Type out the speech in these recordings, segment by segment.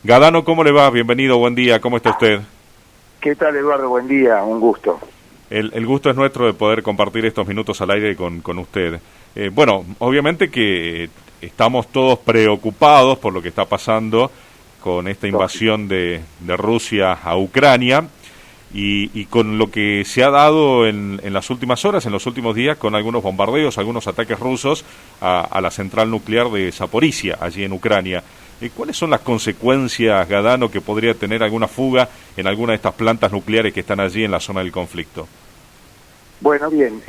Gadano, ¿cómo le va? Bienvenido, buen día, ¿cómo está usted? ¿Qué tal, Eduardo? Buen día, un gusto. El gusto es nuestro de poder compartir estos minutos al aire con usted. Bueno, obviamente que estamos todos preocupados por lo que está pasando con esta invasión de Rusia a Ucrania y con lo que se ha dado en las últimas horas, en los últimos días, con algunos bombardeos, algunos ataques rusos a la central nuclear de Zaporizhia, allí en Ucrania. ¿Cuáles son las consecuencias, Gadano, que podría tener alguna fuga en alguna de estas plantas nucleares que están allí en la zona del conflicto? Bueno, bien,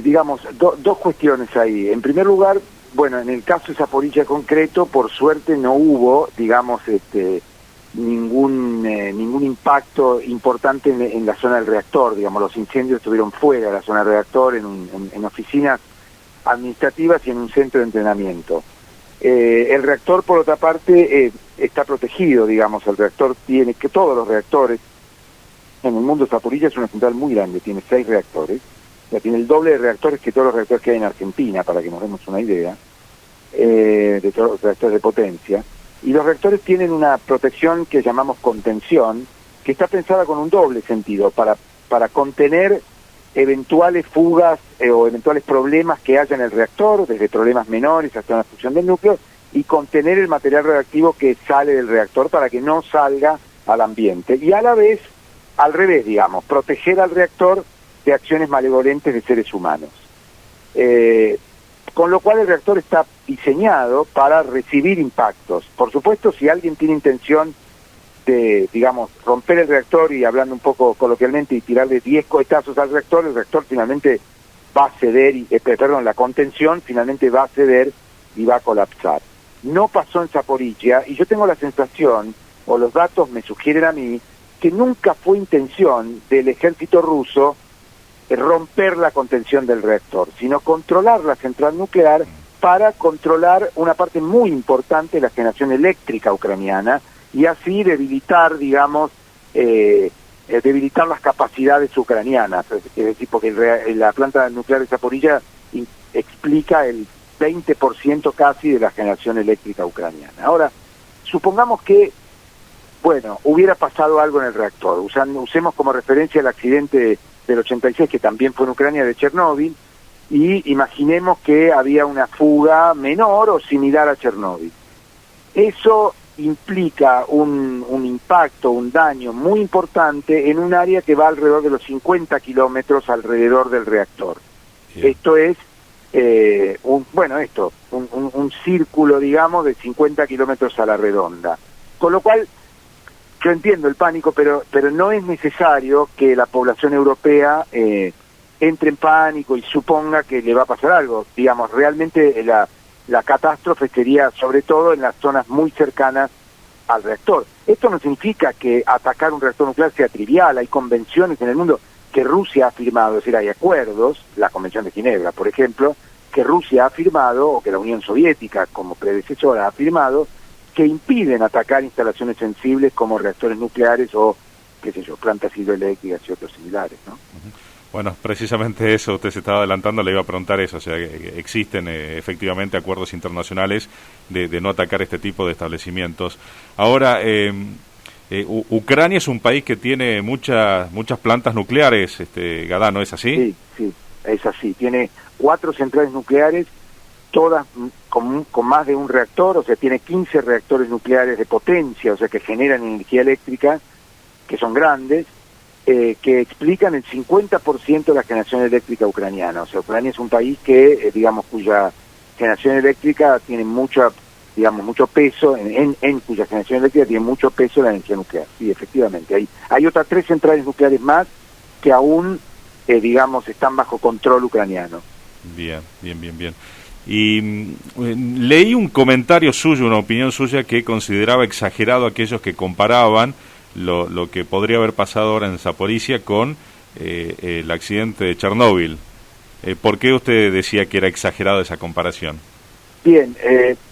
digamos, dos cuestiones ahí. En primer lugar, bueno, en el caso de Zaporizhia concreto, por suerte no hubo, digamos, ningún impacto importante en la zona del reactor. Digamos, los incendios estuvieron fuera de la zona del reactor, en oficinas administrativas y en un centro de entrenamiento. El reactor, por otra parte, está protegido, digamos. El reactor tiene que todos los reactores en el mundo. Zaporizhia es una central muy grande, tiene 6 reactores, o sea, tiene el doble de reactores que todos los reactores que hay en Argentina, para que nos demos una idea, de todos los reactores de potencia. Y los reactores tienen una protección que llamamos contención, que está pensada con un doble sentido, para contener eventuales fugas o eventuales problemas que haya en el reactor, desde problemas menores hasta una fusión del núcleo, y contener el material radioactivo que sale del reactor para que no salga al ambiente. Y a la vez, al revés, digamos, proteger al reactor de acciones malevolentes de seres humanos. Con lo cual el reactor está diseñado para recibir impactos. Por supuesto, si alguien tiene intención de, digamos, romper el reactor y, hablando un poco coloquialmente, y tirarle 10 cohetazos al reactor, el reactor finalmente va a ceder, la contención finalmente va a ceder y va a colapsar. No pasó en Zaporizhia, y yo tengo la sensación, o los datos me sugieren a mí, que nunca fue intención del ejército ruso romper la contención del reactor, sino controlar la central nuclear para controlar una parte muy importante de la generación eléctrica ucraniana y así debilitar, digamos, debilitar las capacidades ucranianas. Es decir, porque la planta nuclear de Zaporizhia explica el 20% casi de la generación eléctrica ucraniana. Ahora, supongamos que, bueno, hubiera pasado algo en el reactor. Usemos como referencia el accidente del 86, que también fue en Ucrania, de Chernóbil, y imaginemos que había una fuga menor o similar a Chernóbil. Eso implica un impacto, un daño muy importante en un área que va alrededor de los 50 kilómetros alrededor del reactor. Bien. Esto es un círculo, digamos, de 50 kilómetros a la redonda. Con lo cual, yo entiendo el pánico, pero no es necesario que la población europea entre en pánico y suponga que le va a pasar algo. Digamos, realmente la catástrofe sería sobre todo en las zonas muy cercanas al reactor. Esto no significa que atacar un reactor nuclear sea trivial. Hay convenciones en el mundo que Rusia ha firmado, es decir, hay acuerdos, la Convención de Ginebra, por ejemplo, que Rusia ha firmado, o que la Unión Soviética como predecesora ha firmado, que impiden atacar instalaciones sensibles como reactores nucleares o, qué sé yo, plantas hidroeléctricas y otros similares, ¿no? Bueno, precisamente eso, usted se estaba adelantando, le iba a preguntar eso, o sea, que existen efectivamente acuerdos internacionales de no atacar este tipo de establecimientos. Ahora, Ucrania es un país que tiene muchas plantas nucleares, Gadano, ¿es así? Sí, es así. Tiene 4 centrales nucleares, todas con más de un reactor, o sea, tiene 15 reactores nucleares de potencia, o sea, que generan energía eléctrica, que son grandes, que explican el 50% de la generación eléctrica ucraniana. O sea, Ucrania es un país que, digamos, cuya generación eléctrica tiene mucho peso, en cuya generación eléctrica tiene mucho peso la energía nuclear. Sí, efectivamente. Hay otras 3 centrales nucleares más que aún, digamos, están bajo control ucraniano. Bien. Y leí un comentario suyo, una opinión suya, que consideraba exagerado aquellos que comparaban lo que podría haber pasado ahora en Zaporizhia con el accidente de Chernóbil. ¿Por qué usted decía que era exagerado esa comparación? Bien,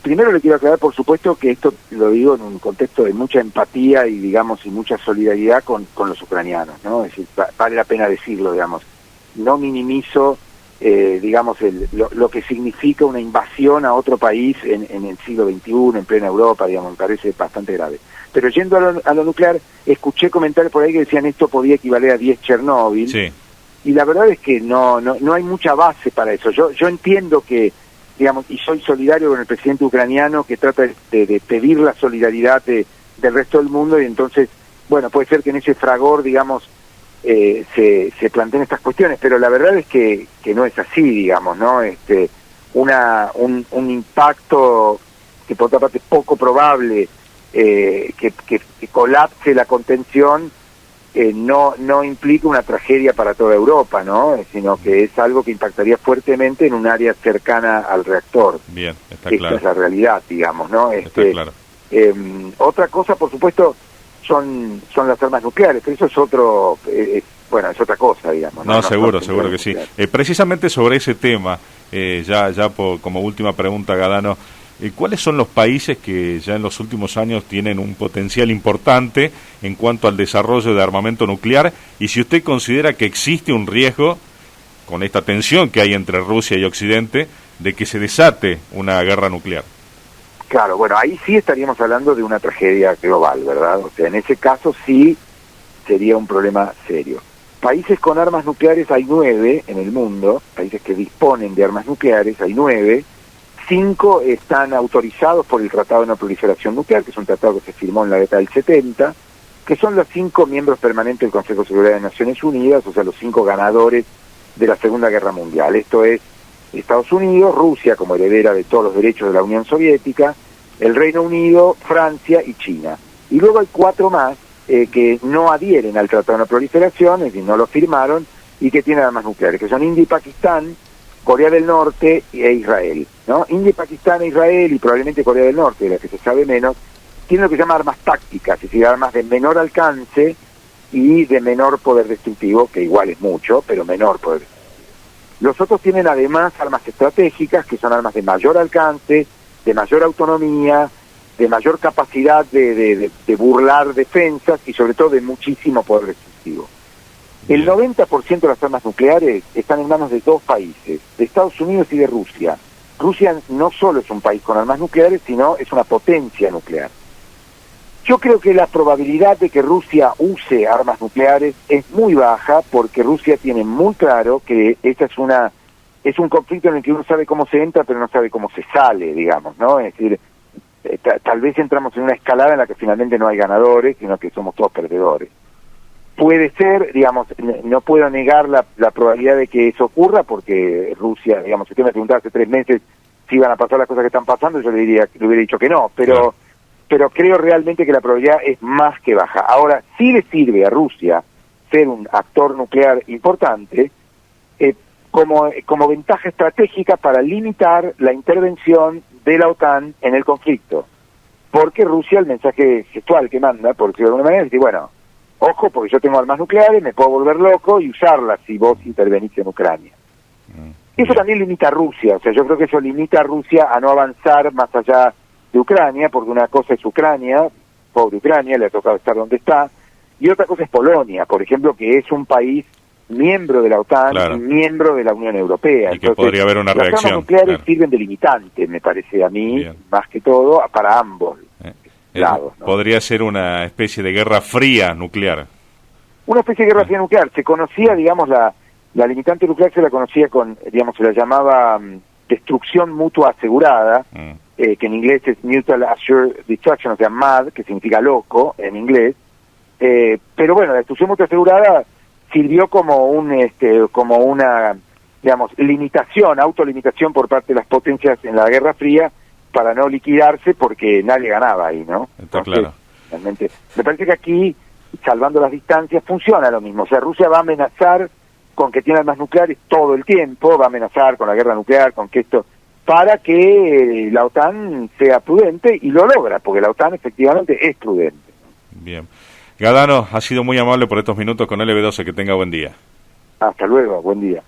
primero le quiero aclarar, por supuesto, que esto lo digo en un contexto de mucha empatía y, digamos, y mucha solidaridad con los ucranianos, ¿no? Es decir, vale la pena decirlo, digamos. No minimizo digamos, lo que significa una invasión a otro país en el siglo XXI, en plena Europa, digamos, me parece bastante grave. Pero yendo a lo nuclear, escuché comentarios por ahí que decían esto podía equivaler a 10 Chernóbil, Sí. y la verdad es que no hay mucha base para eso. Yo entiendo que, digamos, y soy solidario con el presidente ucraniano que trata de pedir la solidaridad del resto del mundo, y entonces, bueno, puede ser que en ese fragor, digamos, se planteen estas cuestiones, pero la verdad es que no es así, digamos, ¿no? Un impacto que por otra parte es poco probable, que colapse la contención, no implica una tragedia para toda Europa, ¿no? Sino que es algo que impactaría fuertemente en un área cercana al reactor. Bien, está Esta claro. es la realidad, digamos, ¿no? Está claro. Otra cosa, por supuesto, son las armas nucleares, pero eso es otro, bueno, es otra cosa, digamos. No, seguro que sí. Nucleares. Precisamente sobre ese tema, como última pregunta, Gadano, ¿cuáles son los países que ya en los últimos años tienen un potencial importante en cuanto al desarrollo de armamento nuclear? Y si usted considera que existe un riesgo, con esta tensión que hay entre Rusia y Occidente, de que se desate una guerra nuclear. Claro, bueno, ahí sí estaríamos hablando de una tragedia global, ¿verdad? O sea, en ese caso sí sería un problema serio. Países con armas nucleares hay 9 en el mundo, países que disponen de armas nucleares hay 9, 5 están autorizados por el Tratado de No Proliferación Nuclear, que es un tratado que se firmó en la década del 70, que son los 5 miembros permanentes del Consejo de Seguridad de Naciones Unidas, o sea, los 5 ganadores de la Segunda Guerra Mundial. Esto es Estados Unidos, Rusia como heredera de todos los derechos de la Unión Soviética, el Reino Unido, Francia y China. Y luego hay 4 más que no adhieren al Tratado de No Proliferación, es decir, no lo firmaron, y que tienen armas nucleares, que son India y Pakistán, Corea del Norte e Israel, ¿no? India, Pakistán e Israel, y probablemente Corea del Norte, de la que se sabe menos, tienen lo que se llama armas tácticas, es decir, armas de menor alcance y de menor poder destructivo, que igual es mucho, pero menor poder destructivo. Los otros tienen además armas estratégicas, que son armas de mayor alcance, de mayor autonomía, de mayor capacidad de burlar defensas y sobre todo de muchísimo poder destructivo. El 90% de las armas nucleares están en manos de 2 países, de Estados Unidos y de Rusia. Rusia no solo es un país con armas nucleares, sino es una potencia nuclear. Yo creo que la probabilidad de que Rusia use armas nucleares es muy baja, porque Rusia tiene muy claro que esta es un conflicto en el que uno sabe cómo se entra, pero no sabe cómo se sale, digamos, ¿no? Es decir, tal vez entramos en una escalada en la que finalmente no hay ganadores, sino que somos todos perdedores. Puede ser, digamos, no puedo negar la probabilidad de que eso ocurra, porque Rusia, digamos, si usted me preguntaba hace 3 meses si iban a pasar las cosas que están pasando, yo le hubiera dicho que no, pero creo realmente que la probabilidad es más que baja. Ahora, sí le sirve a Rusia ser un actor nuclear importante como ventaja estratégica para limitar la intervención de la OTAN en el conflicto. Porque Rusia, el mensaje gestual que manda, por decirlo de alguna manera, es decir, bueno, ojo, porque yo tengo armas nucleares, me puedo volver loco y usarlas si vos intervenís en Ucrania. Eso también limita a Rusia, o sea, yo creo que eso limita a Rusia a no avanzar más allá de Ucrania, porque una cosa es Ucrania, pobre Ucrania, le ha tocado estar donde está, y otra cosa es Polonia, por ejemplo, que es un país miembro de la OTAN, claro, y miembro de la Unión Europea. Y que podría haber una reacción. Las armas nucleares claro, sirven de limitante, me parece a mí, bien, más que todo, para ambos lados, ¿no? Podría ser una especie de guerra fría nuclear. Una especie de guerra fría nuclear. Se conocía, digamos, la limitante nuclear se la conocía se la llamaba destrucción mutua asegurada, que en inglés es Mutual Assured Destruction, o sea, MAD, que significa loco en inglés. Pero bueno, la destrucción mutua asegurada sirvió como una, digamos, autolimitación por parte de las potencias en la Guerra Fría para no liquidarse, porque nadie ganaba ahí, ¿no? Está Entonces, claro. realmente, me parece que aquí, salvando las distancias, funciona lo mismo. O sea, Rusia va a amenazar con que tiene armas nucleares todo el tiempo, va a amenazar con la guerra nuclear, con que esto, para que la OTAN sea prudente, y lo logra, porque la OTAN efectivamente es prudente. Bien. Gadano, ha sido muy amable por estos minutos con LB12, que tenga buen día. Hasta luego, buen día.